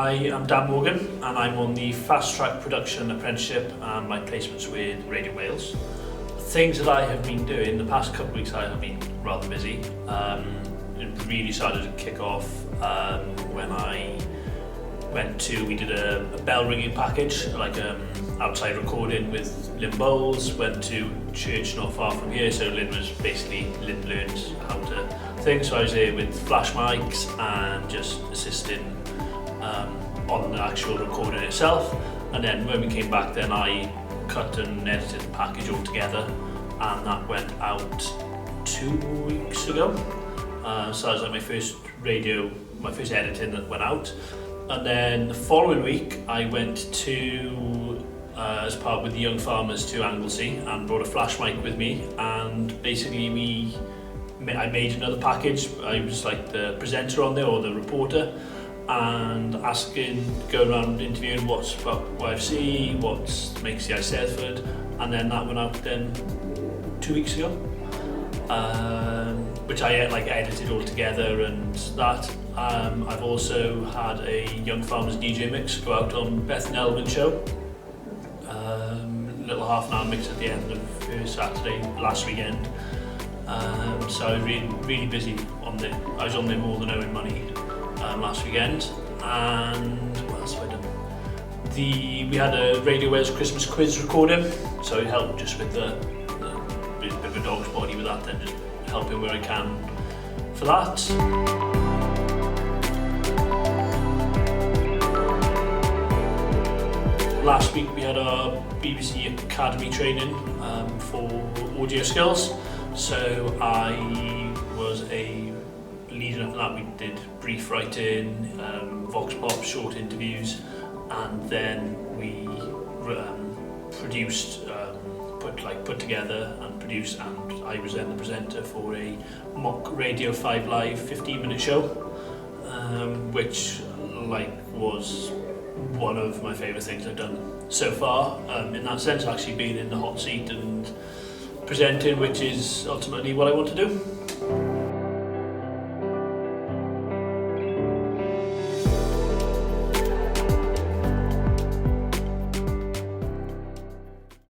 I am Dan Morgan and I'm on the fast track production apprenticeship and my placements with Radio Wales. Things that I have been doing, the past couple of weeks I have been rather busy. It really started to kick off when I we did a bell ringing package, like outside recording with Lynn Bowles, went to church not far from here, so Lynn learned how to thing, so I was there with flash mics and just assisting on the actual recording itself, and then when we came back then I cut and edited the package all together, and that went out 2 weeks ago. So that was like my first editing that went out. And then the following week I went to, as part with the young farmers, to Anglesey and brought a flash mic with me, and basically I made another package. I was like the presenter on there, or the reporter, and going around interviewing what's about YFC, what makes the Eisteddfod, and then that went out then 2 weeks ago, which I edited all together and that. I've also had a Young Farmers DJ mix go out on Beth and Elvin's show. Little half an hour mix at the end of Saturday last weekend. So I was really busy on there. I was on there more than owing money last weekend. And what else have I done? We had a Radio Wales Christmas quiz recording, so it helped just with the bit of a dog's body with that, then just helping where I can for that. Last week we had our BBC Academy training for audio skills, so I was leading up to that. We did brief writing, vox pop, short interviews, and then we put together and produced, and I was then the presenter for a mock Radio 5 Live 15-minute show, which was one of my favourite things I've done so far. In that sense, actually being in the hot seat and presenting, which is ultimately what I want to do.